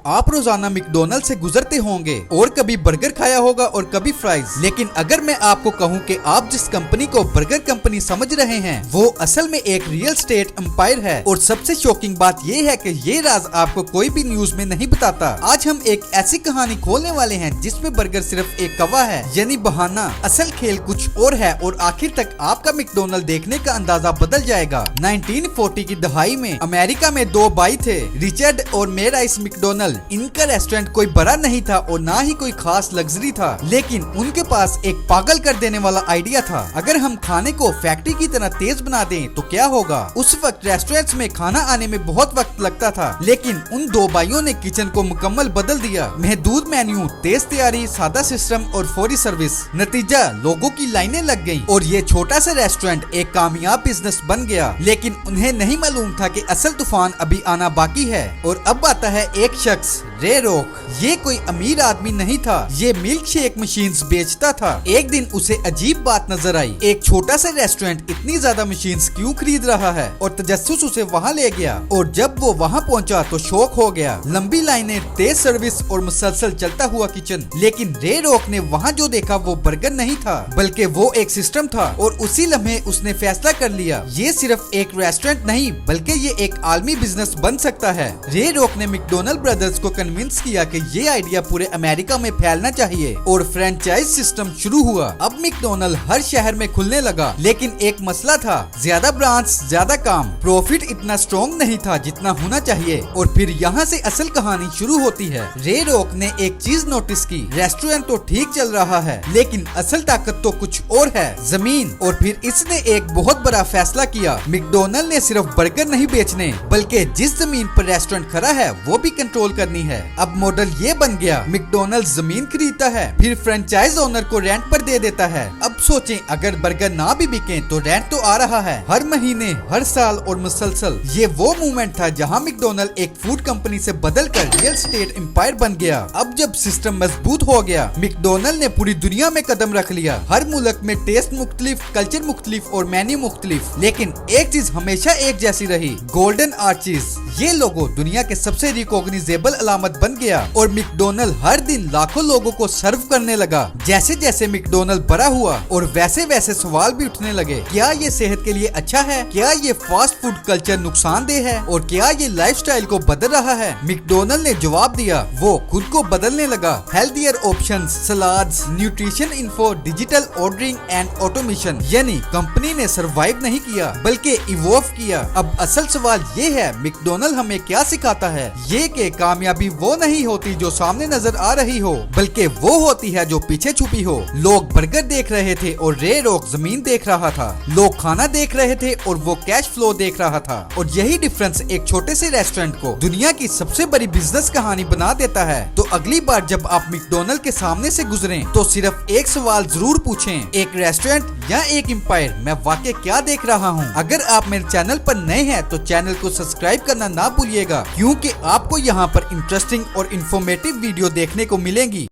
आप रोजाना मैकडॉनल्ड से गुजरते होंगे और कभी बर्गर खाया होगा और कभी फ्राइज। लेकिन अगर मैं आपको कहूं कि आप जिस कंपनी को बर्गर कंपनी समझ रहे हैं वो असल में एक रियल स्टेट एम्पायर है। और सबसे शॉकिंग बात ये है कि ये राज आपको कोई भी न्यूज में नहीं बताता। आज हम एक ऐसी कहानी खोलने वाले हैं जिसमें बर्गर सिर्फ एक कवा है, यानी बहाना। असल खेल कुछ और है और आखिर तक आपका मैकडॉनल्ड देखने का अंदाजा बदल जाएगा। 1940 की दहाई में अमेरिका में दो भाई थे, रिचर्ड और मेराइस मैकडॉनल्ड। इनका रेस्टोरेंट कोई बड़ा नहीं था और ना ही कोई खास लग्जरी था, लेकिन उनके पास एक पागल कर देने वाला आइडिया था। अगर हम खाने को फैक्ट्री की तरह तेज बना दें तो क्या होगा। उस वक्त रेस्टोरेंट्स में खाना आने में बहुत वक्त लगता था, लेकिन उन दो भाइयों ने किचन को मुकम्मल बदल दिया। महदूद मेन्यू, तेज तैयारी, सादा सिस्टम और फौरी सर्विस। नतीजा, लोगों की लाइनें लग गयी और ये छोटा सा रेस्टोरेंट एक कामयाब बिजनेस बन गया। लेकिन उन्हें नहीं मालूम था कि असल तूफान अभी आना बाकी है। और अब आता है एक शख्स, रे रॉक। ये कोई अमीर आदमी नहीं था, ये मिल्क शेक मशीन्स बेचता था। एक दिन उसे अजीब बात नजर आई, एक छोटा सा रेस्टोरेंट इतनी ज्यादा मशीन्स क्यों खरीद रहा है, और तजस्सुस उसे वहाँ ले गया। और जब वो वहाँ पहुँचा तो शौक हो गया। लंबी लाइनें, तेज सर्विस और मुसलसल चलता हुआ किचन। लेकिन रे रॉक ने वहाँ जो देखा वो बर्गर नहीं था, बल्कि वो एक सिस्टम था। और उसी लम्हे उसने फैसला कर लिया, ये सिर्फ एक रेस्टोरेंट नहीं बल्कि ये एक आलमी बिजनेस बन सकता है। रे रॉक ने मैकडॉनल्ड ब्रदर्स को कन्विंस किया कि ये आइडिया पूरे अमेरिका में फैलना चाहिए और फ्रेंचाइज सिस्टम शुरू हुआ। अब मैकडॉनल्ड हर शहर में खुलने लगा, लेकिन एक मसला था, ज्यादा ब्रांच ज्यादा काम। प्रॉफिट इतना स्ट्रॉन्ग नहीं था जितना होना चाहिए। और फिर यहाँ से असल कहानी शुरू होती है। रे रॉक ने एक चीज नोटिस की, रेस्टोरेंट तो ठीक चल रहा है लेकिन असल ताकत तो कुछ और है, जमीन। और फिर इसने एक बहुत बड़ा फैसला किया, मैकडॉनल्ड ने सिर्फ बर्गर नहीं बेचने बल्कि जिस जमीन पर रेस्टोरेंट खड़ा है वो भी कंट्रोल करनी है। अब मॉडल ये बन गया, मैकडॉनल्ड जमीन खरीदता है, फिर फ्रेंचाइज ओनर को रेंट पर दे देता है। अब सोचें, अगर बर्गर ना भी बिके तो रेंट तो आ रहा है हर महीने, हर साल और मुसलसल। ये वो मूवमेंट था जहां मैकडॉनल्ड एक फूड कंपनी से बदलकर रियल स्टेट एम्पायर बन गया। अब जब सिस्टम मजबूत हो गया, मैकडॉनल्ड ने पूरी दुनिया में कदम रख लिया। हर मुल्क में टेस्ट मुख्तलिफ, कल्चर मुख्तलिफ और मेन्यू मुख्तलिफ, लेकिन एक चीज हमेशा एक जैसी रही, गोल्डन आर्चीज। ये लोगो दुनिया के सबसे रिकॉग्निजेबल अलामत बन गया। और मैकडॉनल्ड हर दिन लाखों लोगों को सर्व करने लगा। जैसे जैसे मैकडॉनल्ड बड़ा हुआ और वैसे वैसे सवाल भी उठने लगे, क्या ये सेहत के लिए अच्छा है, क्या ये फास्ट फूड कल्चर नुकसानदेह है, और क्या ये लाइफस्टाइल को बदल रहा है। मैकडॉनल्ड ने जवाब दिया, वो खुद को बदलने लगा। Healthier options, salads, nutrition info, digital ordering and automation. यानी कंपनी ने सरवाइव नहीं किया बल्कि इवॉल्व किया। अब असल सवाल ये है, मैकडॉनल्ड हमें क्या सिखाता है, ये कि कामयाबी वो नहीं होती जो सामने नजर आ रही हो, बल्कि वो होती है जो पीछे छुपी हो। लोग बर्गर देख रहे थे और रे रॉक जमीन देख रहा था। लोग खाना देख रहे थे और वो कैश फ्लो देख रहा था। और यही डिफरेंस एक छोटे से रेस्टोरेंट को दुनिया की सबसे बड़ी बिजनेस कहानी बना देता है। तो अगली बार जब आप मैकडॉनल्ड के सामने से गुजरें तो सिर्फ एक सवाल जरूर पूछें, एक रेस्टोरेंट या एक एम्पायर, मैं वाकई क्या देख रहा हूँ। अगर आप मेरे चैनल पर नए हैं तो चैनल को सब्सक्राइब करना ना भूलिएगा, क्योंकि आपको यहाँ पर इंटरेस्टिंग और इन्फॉर्मेटिव वीडियो देखने को मिलेंगी।